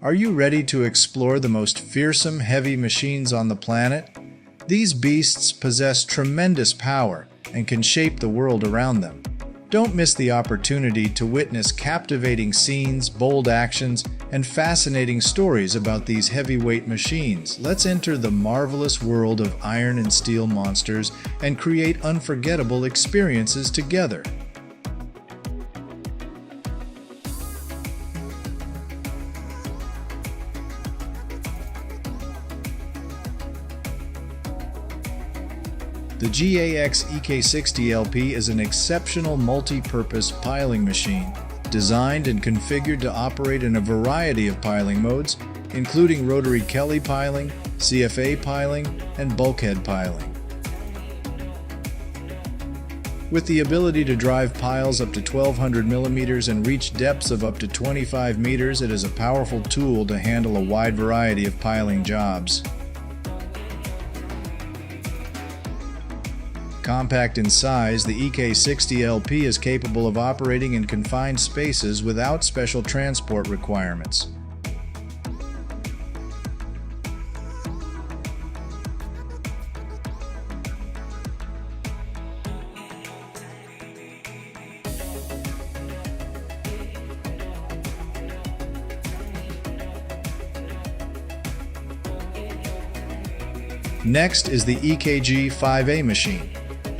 Are you ready to explore the most fearsome heavy machines on the planet? These beasts possess tremendous power and can shape the world around them. Don't miss the opportunity to witness captivating scenes, bold actions, and fascinating stories about these heavyweight machines. Let's enter the marvelous world of iron and steel monsters and create unforgettable experiences together. The GAX EK60LP is an exceptional multi-purpose piling machine, designed and configured to operate in a variety of piling modes, including rotary Kelly piling, CFA piling, and bulkhead piling. With the ability to drive piles up to 1200 millimeters and reach depths of up to 25 meters, it is a powerful tool to handle a wide variety of piling jobs. Compact in size, the EK60LP is capable of operating in confined spaces without special transport requirements. Next is the EKG-5A machine,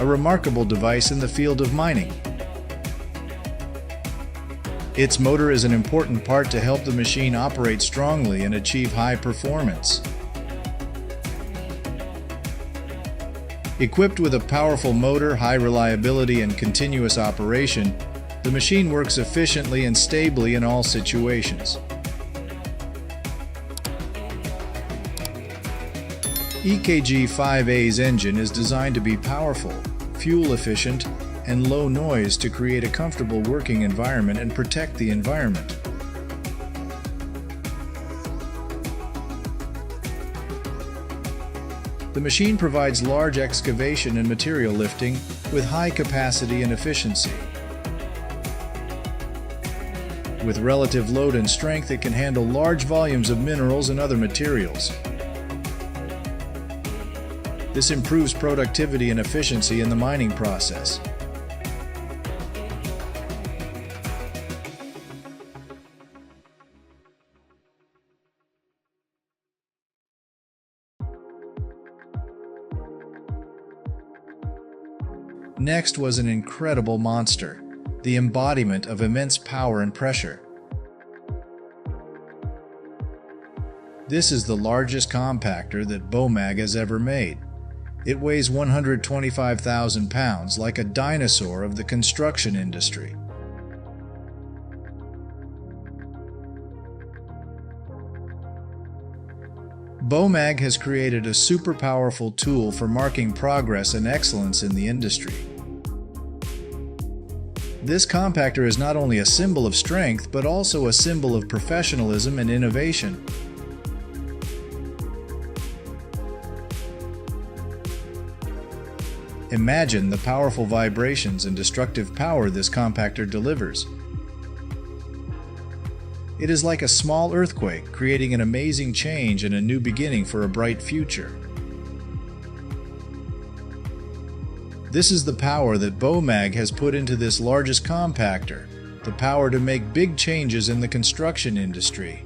a remarkable device in the field of mining. Its motor is an important part to help the machine operate strongly and achieve high performance. Equipped with a powerful motor, high reliability, and continuous operation, the machine works efficiently and stably in all situations. EKG-5A's engine is designed to be powerful, fuel-efficient, and low noise to create a comfortable working environment and protect the environment. The machine provides large excavation and material lifting with high capacity and efficiency. With relative load and strength, it can handle large volumes of minerals and other materials. This improves productivity and efficiency in the mining process. Next was an incredible monster, the embodiment of immense power and pressure. This is the largest compactor that Bomag has ever made. It weighs 125,000 pounds, like a dinosaur of the construction industry. Bomag has created a super powerful tool for marking progress and excellence in the industry. This compactor is not only a symbol of strength, but also a symbol of professionalism and innovation. Imagine the powerful vibrations and destructive power this compactor delivers. It is like a small earthquake, creating an amazing change and a new beginning for a bright future. This is the power that Bomag has put into this largest compactor, the power to make big changes in the construction industry.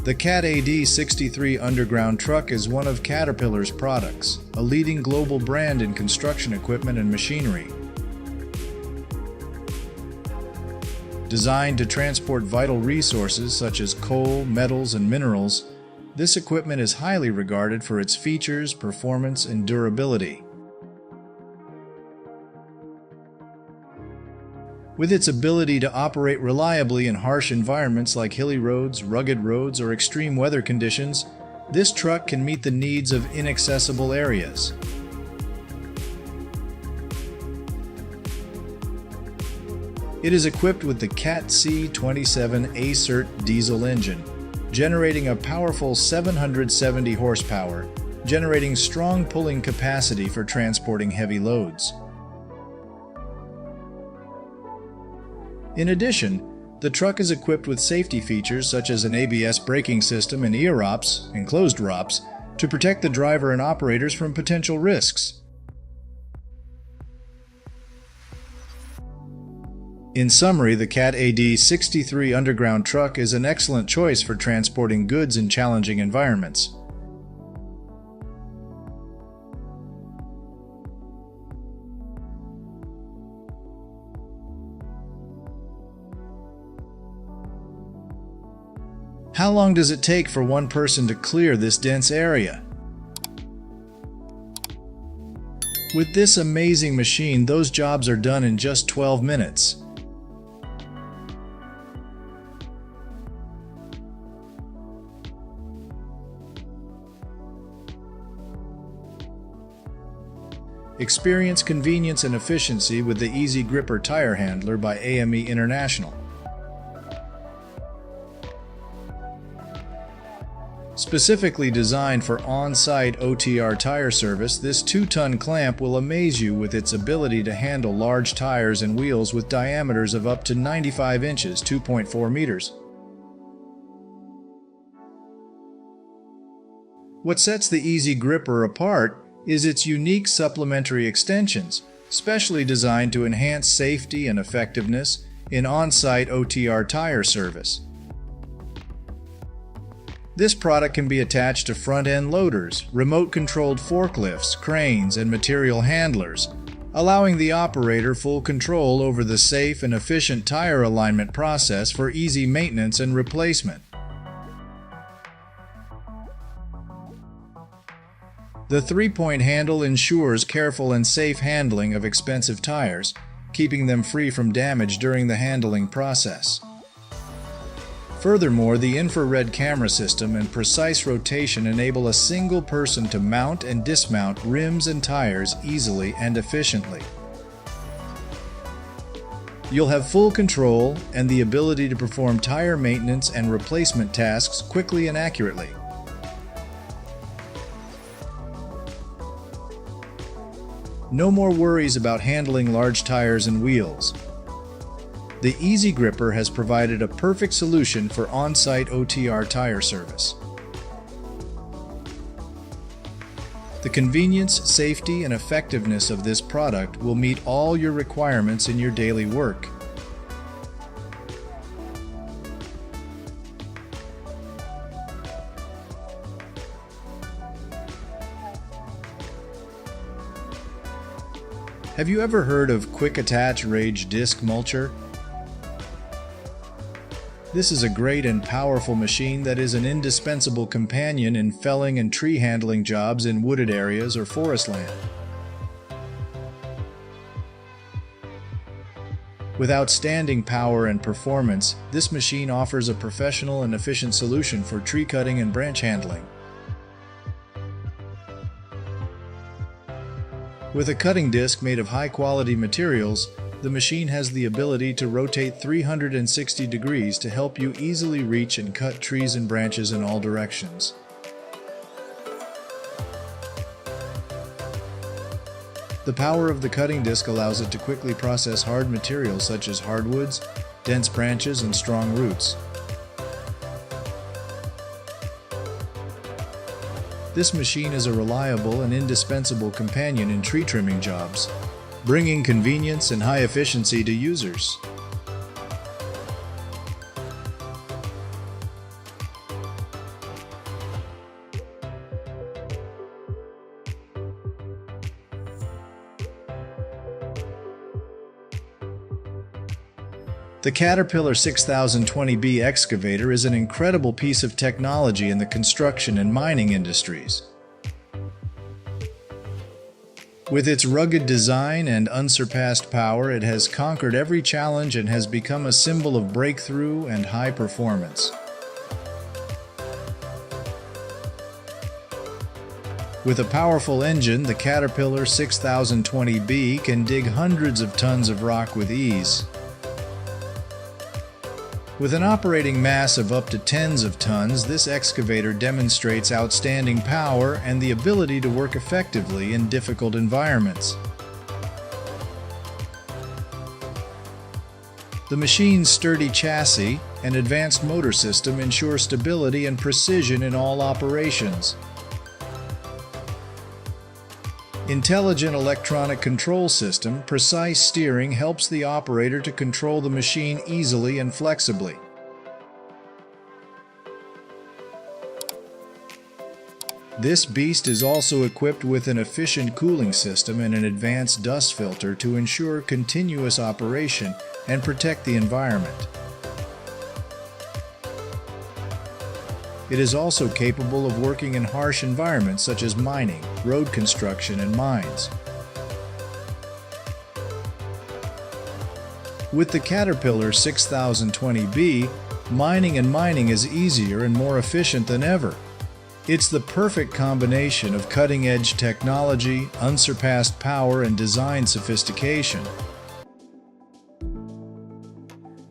The Cat AD63 underground truck is one of Caterpillar's products, a leading global brand in construction equipment and machinery. Designed to transport vital resources such as coal, metals, and minerals, this equipment is highly regarded for its features, performance, and durability. With its ability to operate reliably in harsh environments like hilly roads, rugged roads, or extreme weather conditions, this truck can meet the needs of inaccessible areas. It is equipped with the Cat C27 A-Cert diesel engine, generating a powerful 770 horsepower, generating strong pulling capacity for transporting heavy loads. In addition, the truck is equipped with safety features such as an ABS braking system and ear ROPS, enclosed ROPS, to protect the driver and operators from potential risks. In summary, the Cat AD63 underground truck is an excellent choice for transporting goods in challenging environments. How long does it take for one person to clear this dense area? With this amazing machine, those jobs are done in just 12 minutes. Experience convenience and efficiency with the Easy Gripper Tire Handler by AME International. Specifically designed for on-site OTR tire service, this 2-ton clamp will amaze you with its ability to handle large tires and wheels with diameters of up to 95 inches, 2.4 meters. What sets the Easy Gripper apart is its unique supplementary extensions, specially designed to enhance safety and effectiveness in on-site OTR tire service. This product can be attached to front-end loaders, remote-controlled forklifts, cranes, and material handlers, allowing the operator full control over the safe and efficient tire alignment process for easy maintenance and replacement. The 3-point handle ensures careful and safe handling of expensive tires, keeping them free from damage during the handling process. Furthermore, the infrared camera system and precise rotation enable a single person to mount and dismount rims and tires easily and efficiently. You'll have full control and the ability to perform tire maintenance and replacement tasks quickly and accurately. No more worries about handling large tires and wheels. The Easy Gripper has provided a perfect solution for on-site OTR tire service. The convenience, safety, and effectiveness of this product will meet all your requirements in your daily work. Have you ever heard of Quick Attach Rage Disc Mulcher? This is a great and powerful machine that is an indispensable companion in felling and tree handling jobs in wooded areas or forest land. With outstanding power and performance, this machine offers a professional and efficient solution for tree cutting and branch handling. With a cutting disc made of high-quality materials, the machine has the ability to rotate 360 degrees to help you easily reach and cut trees and branches in all directions. The power of the cutting disc allows it to quickly process hard materials such as hardwoods, dense branches, and strong roots. This machine is a reliable and indispensable companion in tree trimming jobs, bringing convenience and high efficiency to users. The Caterpillar 6020B excavator is an incredible piece of technology in the construction and mining industries. With its rugged design and unsurpassed power, it has conquered every challenge and has become a symbol of breakthrough and high performance. With a powerful engine, the Caterpillar 6020B can dig hundreds of tons of rock with ease. With an operating mass of up to tens of tons, this excavator demonstrates outstanding power and the ability to work effectively in difficult environments. The machine's sturdy chassis and advanced motor system ensure stability and precision in all operations. Intelligent electronic control system, precise steering helps the operator to control the machine easily and flexibly. This beast is also equipped with an efficient cooling system and an advanced dust filter to ensure continuous operation and protect the environment. It is also capable of working in harsh environments such as mining, road construction, and mines. With the Caterpillar 6020B, mining is easier and more efficient than ever. It's the perfect combination of cutting-edge technology, unsurpassed power, and design sophistication.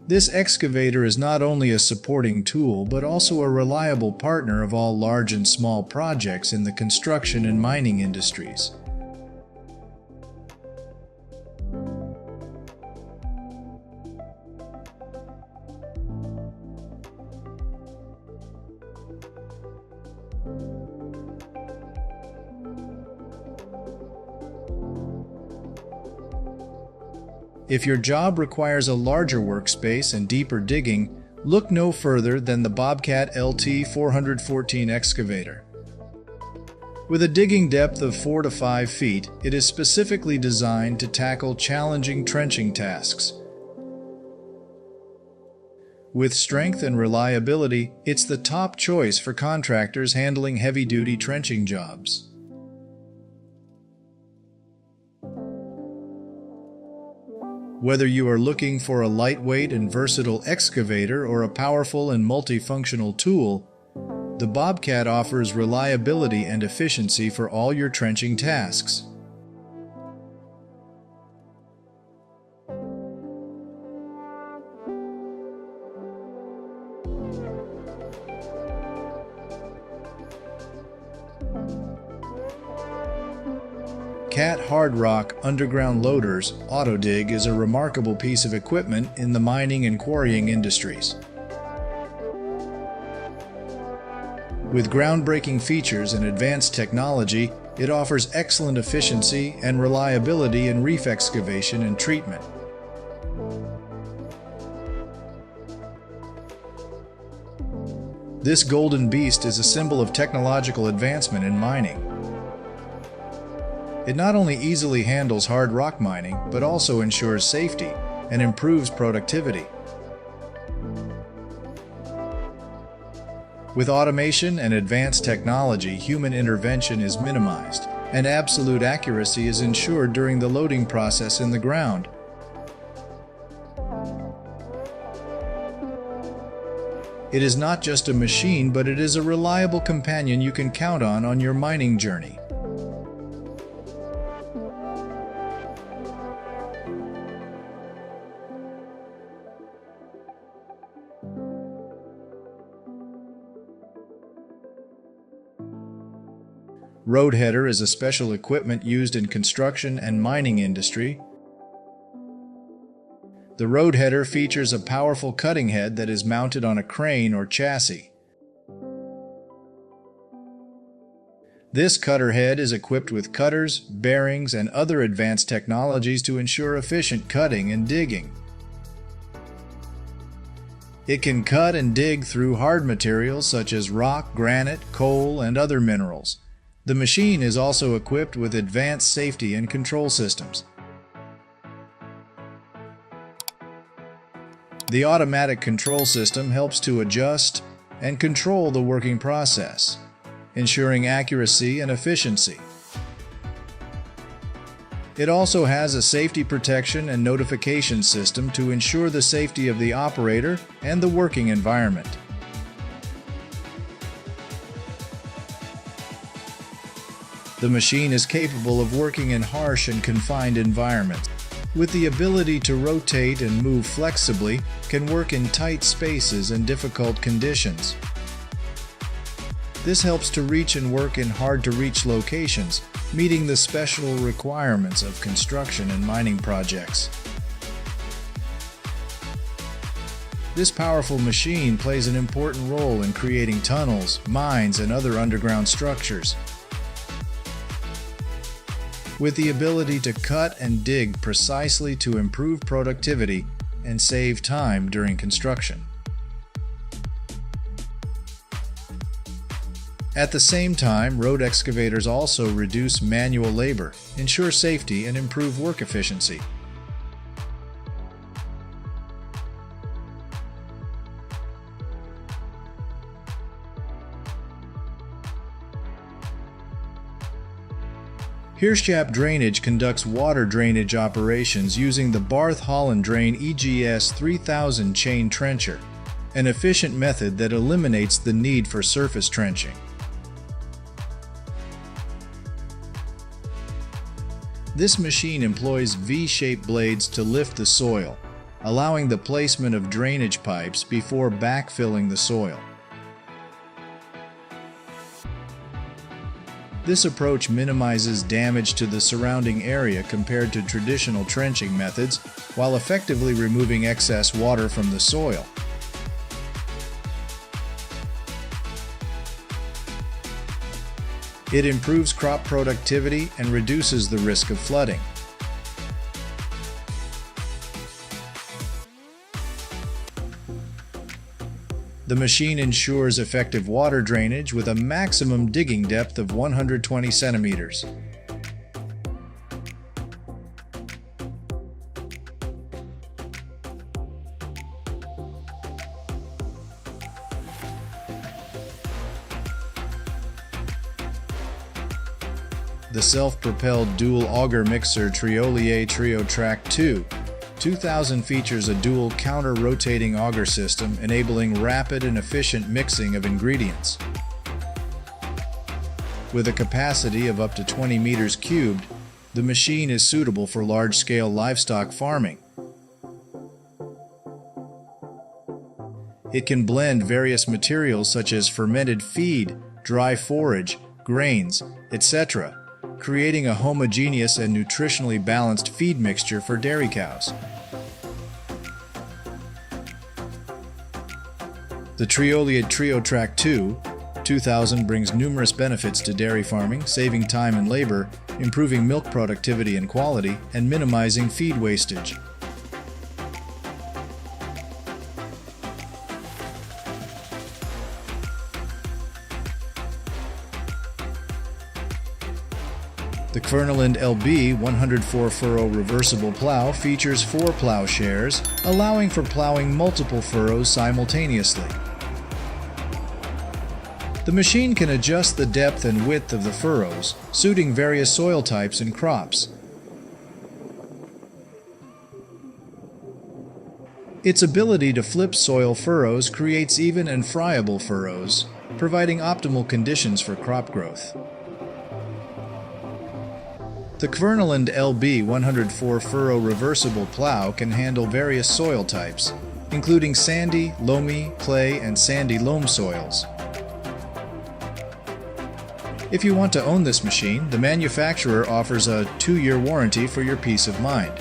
This excavator is not only a supporting tool, but also a reliable partner of all large and small projects in the construction and mining industries. If your job requires a larger workspace and deeper digging, look no further than the Bobcat LT 414 excavator. With a digging depth of 4 to 5 feet, it is specifically designed to tackle challenging trenching tasks. With strength and reliability, it's the top choice for contractors handling heavy-duty trenching jobs. Whether you are looking for a lightweight and versatile excavator or a powerful and multifunctional tool, the Bobcat offers reliability and efficiency for all your trenching tasks. Cat Hard Rock Underground Loaders Autodig is a remarkable piece of equipment in the mining and quarrying industries. With groundbreaking features and advanced technology, it offers excellent efficiency and reliability in reef excavation and treatment. This golden beast is a symbol of technological advancement in mining. It not only easily handles hard rock mining, but also ensures safety and improves productivity. With automation and advanced technology, human intervention is minimized, and absolute accuracy is ensured during the loading process in the ground. It is not just a machine, but it is a reliable companion you can count on your mining journey. Road header is a special equipment used in construction and mining industry. The road header features a powerful cutting head that is mounted on a crane or chassis. This cutter head is equipped with cutters, bearings, and other advanced technologies to ensure efficient cutting and digging. It can cut and dig through hard materials such as rock, granite, coal, and other minerals. The machine is also equipped with advanced safety and control systems. The automatic control system helps to adjust and control the working process, ensuring accuracy and efficiency. It also has a safety protection and notification system to ensure the safety of the operator and the working environment. The machine is capable of working in harsh and confined environments. With the ability to rotate and move flexibly, can work in tight spaces and difficult conditions. This helps to reach and work in hard-to-reach locations, meeting the special requirements of construction and mining projects. This powerful machine plays an important role in creating tunnels, mines, and other underground structures. With the ability to cut and dig precisely to improve productivity and save time during construction. At the same time, road excavators also reduce manual labor, ensure safety, and improve work efficiency. Hirschap Drainage conducts water drainage operations using the Barth Holland Drain EGS 3000 chain trencher, an efficient method that eliminates the need for surface trenching. This machine employs V-shaped blades to lift the soil, allowing the placement of drainage pipes before backfilling the soil. This approach minimizes damage to the surrounding area compared to traditional trenching methods, while effectively removing excess water from the soil. It improves crop productivity and reduces the risk of flooding. The machine ensures effective water drainage with a maximum digging depth of 120 centimeters. The self-propelled dual auger mixer Triolier TrioTrack 2 2000 features a dual counter-rotating auger system enabling rapid and efficient mixing of ingredients. With a capacity of up to 20 meters cubed, the machine is suitable for large-scale livestock farming. It can blend various materials such as fermented feed, dry forage, grains, etc., creating a homogeneous and nutritionally balanced feed mixture for dairy cows. The Triolier TrioTrack 2 2000 brings numerous benefits to dairy farming, saving time and labor, improving milk productivity and quality, and minimizing feed wastage. The Kverneland LB 104 furrow reversible plow features 4 plow shares, allowing for plowing multiple furrows simultaneously. The machine can adjust the depth and width of the furrows, suiting various soil types and crops. Its ability to flip soil furrows creates even and friable furrows, providing optimal conditions for crop growth. The Kverneland LB 104 furrow reversible plow can handle various soil types, including sandy, loamy, clay, and sandy loam soils. If you want to own this machine, the manufacturer offers a 2-year warranty for your peace of mind.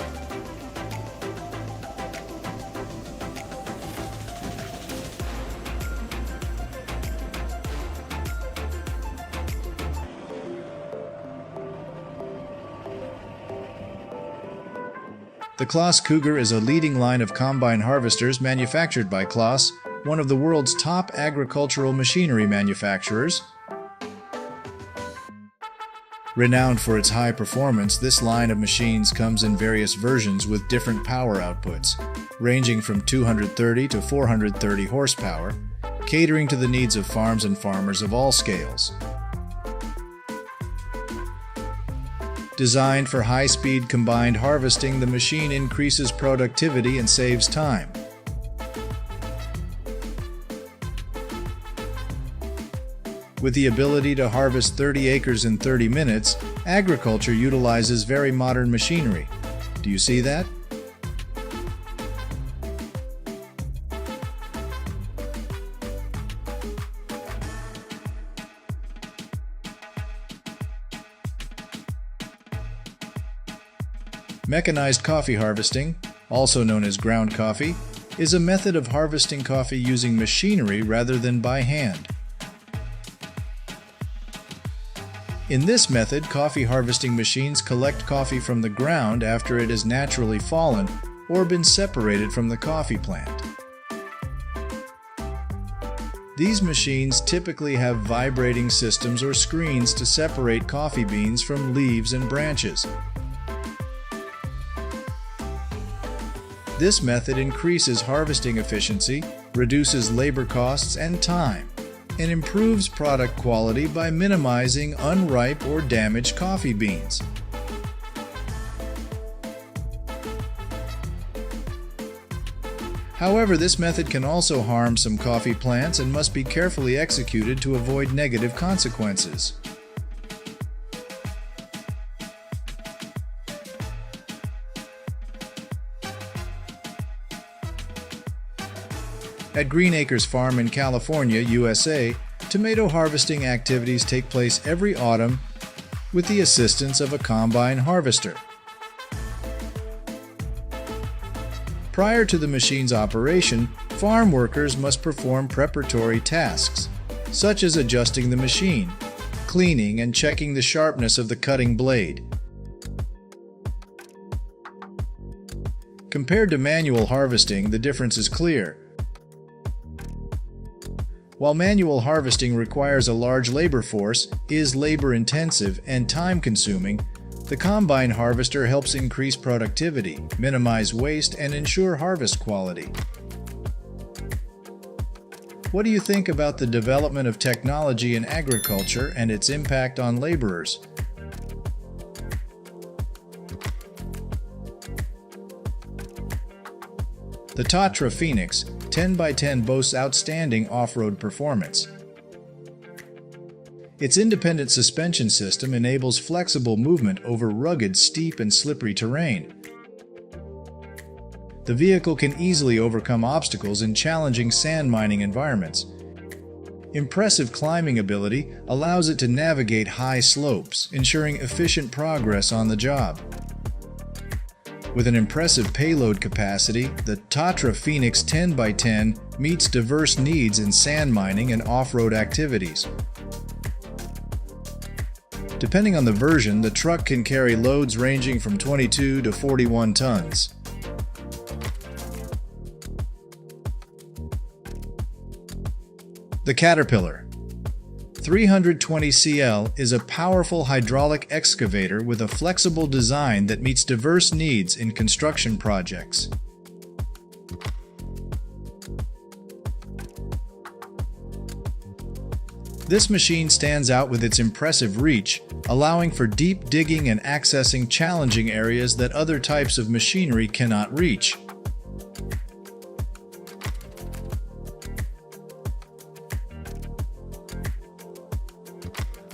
The Claas Cougar is a leading line of combine harvesters manufactured by Claas, one of the world's top agricultural machinery manufacturers. Renowned for its high performance, this line of machines comes in various versions with different power outputs, ranging from 230 to 430 horsepower, catering to the needs of farms and farmers of all scales. Designed for high-speed combined harvesting, the machine increases productivity and saves time. With the ability to harvest 30 acres in 30 minutes, agriculture utilizes very modern machinery. Do you see that? Mechanized coffee harvesting, also known as ground coffee, is a method of harvesting coffee using machinery rather than by hand. In this method, coffee harvesting machines collect coffee from the ground after it has naturally fallen or been separated from the coffee plant. These machines typically have vibrating systems or screens to separate coffee beans from leaves and branches. This method increases harvesting efficiency, reduces labor costs and time, and improves product quality by minimizing unripe or damaged coffee beans. However, this method can also harm some coffee plants and must be carefully executed to avoid negative consequences. At Green Acres Farm in California, USA, tomato harvesting activities take place every autumn with the assistance of a combine harvester. Prior to the machine's operation, farm workers must perform preparatory tasks, such as adjusting the machine, cleaning, and checking the sharpness of the cutting blade. Compared to manual harvesting, the difference is clear. While manual harvesting requires a large labor force, is labor-intensive and time-consuming, the combine harvester helps increase productivity, minimize waste, and ensure harvest quality. What do you think about the development of technology in agriculture and its impact on laborers? The Tatra Phoenix 10x10 boasts outstanding off-road performance. Its independent suspension system enables flexible movement over rugged, steep, and slippery terrain. The vehicle can easily overcome obstacles in challenging sand mining environments. Impressive climbing ability allows it to navigate high slopes, ensuring efficient progress on the job. With an impressive payload capacity, the Tatra Phoenix 10x10 meets diverse needs in sand mining and off-road activities. Depending on the version, the truck can carry loads ranging from 22 to 41 tons. The Caterpillar 320cl is a powerful hydraulic excavator with a flexible design that meets diverse needs in construction projects. This machine stands out with its impressive reach, allowing for deep digging and accessing challenging areas that other types of machinery cannot reach.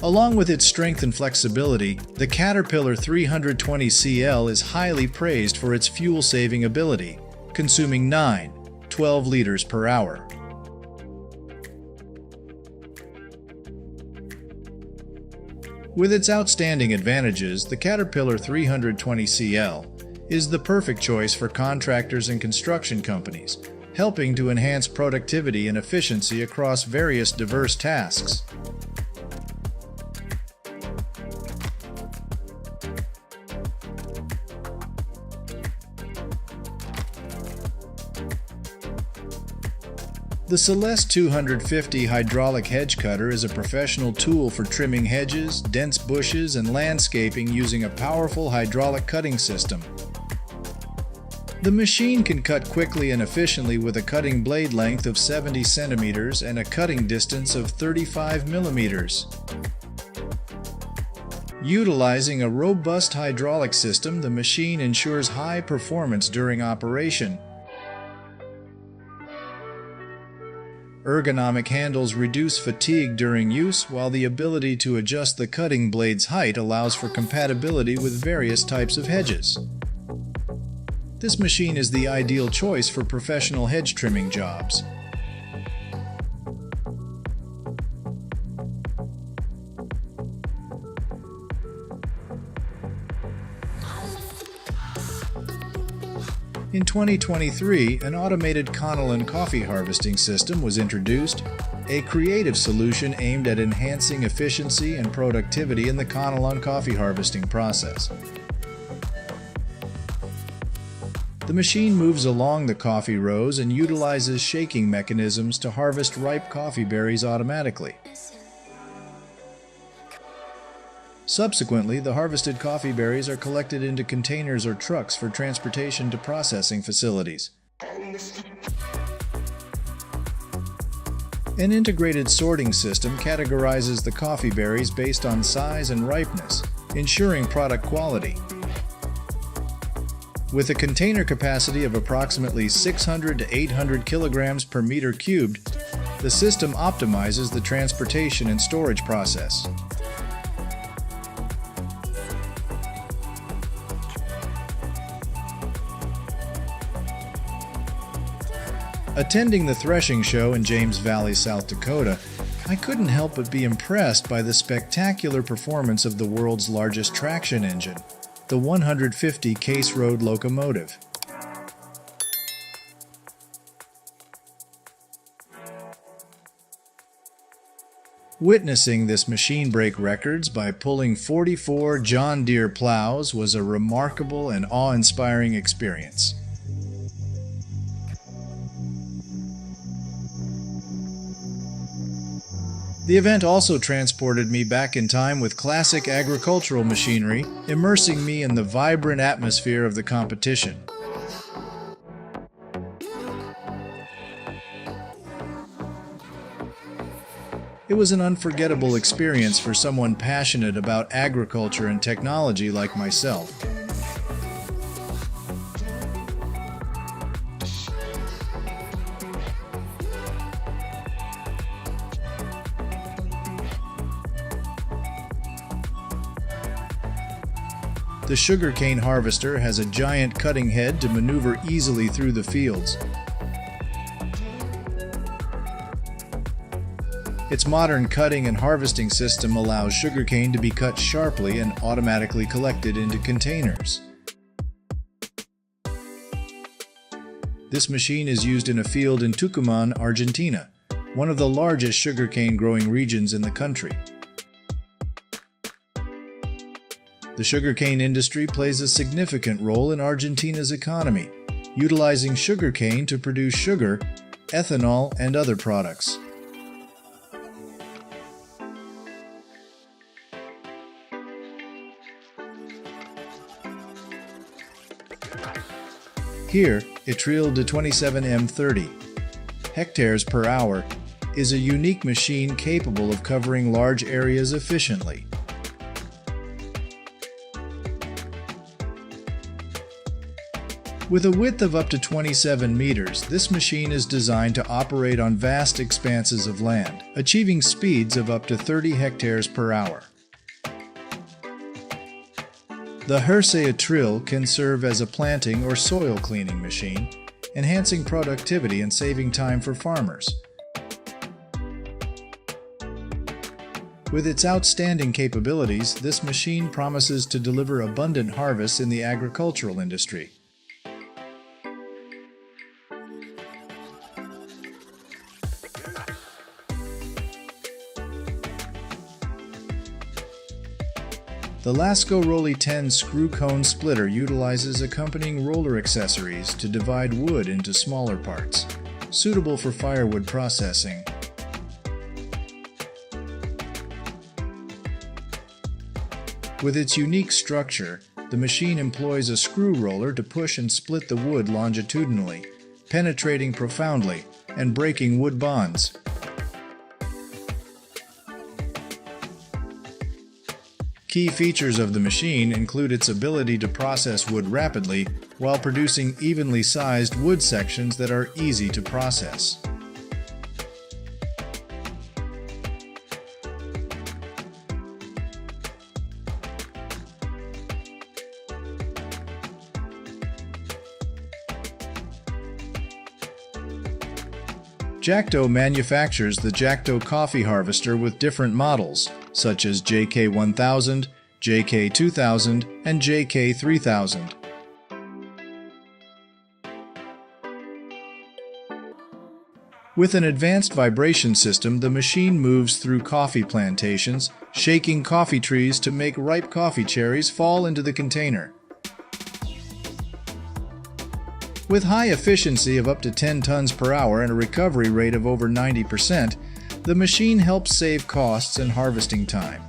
Along with its strength and flexibility, the Caterpillar 320cl is highly praised for its fuel-saving ability, consuming 12 liters per hour. With its outstanding advantages, the Caterpillar 320cl is the perfect choice for contractors and construction companies, helping to enhance productivity and efficiency across various diverse tasks. The Celeste 250 hydraulic hedge cutter is a professional tool for trimming hedges, dense bushes, and landscaping using a powerful hydraulic cutting system. The machine can cut quickly and efficiently with a cutting blade length of 70 centimeters and a cutting distance of 35 millimeters. Utilizing a robust hydraulic system, the machine ensures high performance during operation. Ergonomic handles reduce fatigue during use, while the ability to adjust the cutting blade's height allows for compatibility with various types of hedges. This machine is the ideal choice for professional hedge trimming jobs. In 2023, an automated Connellan coffee harvesting system was introduced, a creative solution aimed at enhancing efficiency and productivity in the Connellan coffee harvesting process. The machine moves along the coffee rows and utilizes shaking mechanisms to harvest ripe coffee berries automatically. Subsequently, the harvested coffee berries are collected into containers or trucks for transportation to processing facilities. An integrated sorting system categorizes the coffee berries based on size and ripeness, ensuring product quality. With a container capacity of approximately 600 to 800 kilograms per meter cubed, the system optimizes the transportation and storage process. Attending the threshing show in James Valley, South Dakota, I couldn't help but be impressed by the spectacular performance of the world's largest traction engine, the 150 case road locomotive. Witnessing this machine break records by pulling 44 John Deere plows was a remarkable and awe-inspiring experience. The event also transported me back in time with classic agricultural machinery, immersing me in the vibrant atmosphere of the competition. It was an unforgettable experience for someone passionate about agriculture and technology like myself. The sugarcane harvester has a giant cutting head to maneuver easily through the fields. Its modern cutting and harvesting system allows sugarcane to be cut sharply and automatically collected into containers. This machine is used in a field in Tucumán, Argentina, one of the largest sugarcane growing regions in the country. The sugarcane industry plays a significant role in Argentina's economy, utilizing sugarcane to produce sugar, ethanol, and other products. Here, a Trill de 27M30 hectares per hour is a unique machine capable of covering large areas efficiently. With a width of up to 27 meters, this machine is designed to operate on vast expanses of land, achieving speeds of up to 30 hectares per hour. The Hersea Trill can serve as a planting or soil cleaning machine, enhancing productivity and saving time for farmers. With its outstanding capabilities, this machine promises to deliver abundant harvests in the agricultural industry. The Lasco Rolly 10 screw cone splitter utilizes accompanying roller accessories to divide wood into smaller parts, suitable for firewood processing. With its unique structure, the machine employs a screw roller to push and split the wood longitudinally, penetrating profoundly and breaking wood bonds. Key features of the machine include its ability to process wood rapidly while producing evenly sized wood sections that are easy to process. Jackdo manufactures the Jackdo coffee harvester with different models, such as JK1000, JK2000, and JK3000. With an advanced vibration system, the machine moves through coffee plantations, shaking coffee trees to make ripe coffee cherries fall into the container. With high efficiency of up to 10 tons per hour and a recovery rate of over 90%, the machine helps save costs and harvesting time.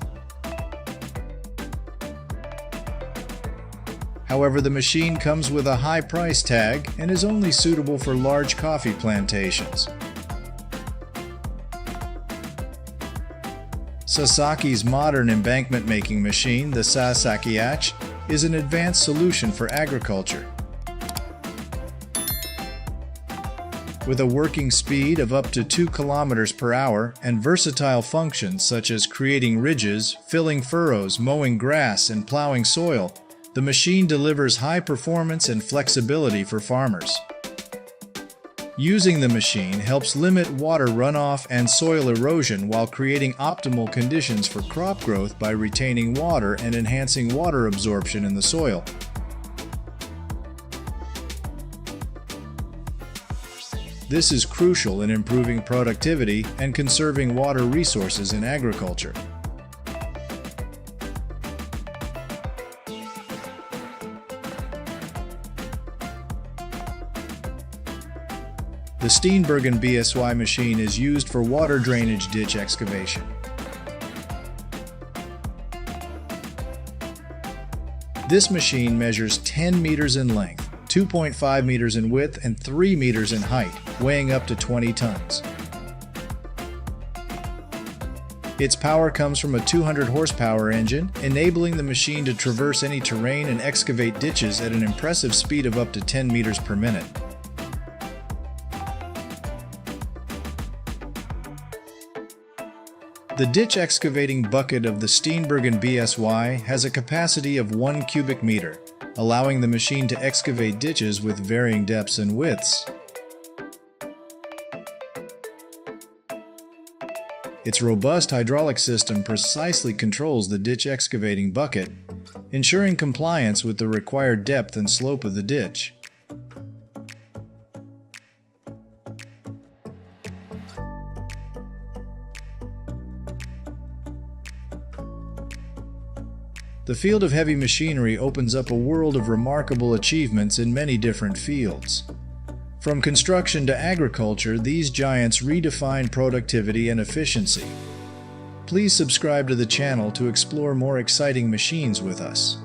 However, the machine comes with a high price tag and is only suitable for large coffee plantations. Sasaki's modern embankment making machine, the Sasaki H, is an advanced solution for agriculture. With a working speed of up to 2 km per hour and versatile functions such as creating ridges, filling furrows, mowing grass, and plowing soil, the machine delivers high performance and flexibility for farmers. Using the machine helps limit water runoff and soil erosion while creating optimal conditions for crop growth by retaining water and enhancing water absorption in the soil. This is crucial in improving productivity and conserving water resources in agriculture. The Steenbergen BSY machine is used for water drainage ditch excavation. This machine measures 10 meters in length, 2.5 meters in width, and 3 meters in height, weighing up to 20 tons. Its power comes from a 200 horsepower engine, enabling the machine to traverse any terrain and excavate ditches at an impressive speed of up to 10 meters per minute. The ditch excavating bucket of the Steenbergen BSY has a capacity of 1 cubic meter, allowing the machine to excavate ditches with varying depths and widths. Its robust hydraulic system precisely controls the ditch excavating bucket, ensuring compliance with the required depth and slope of the ditch. The field of heavy machinery opens up a world of remarkable achievements in many different fields. From construction to agriculture, these giants redefine productivity and efficiency. Please subscribe to the channel to explore more exciting machines with us.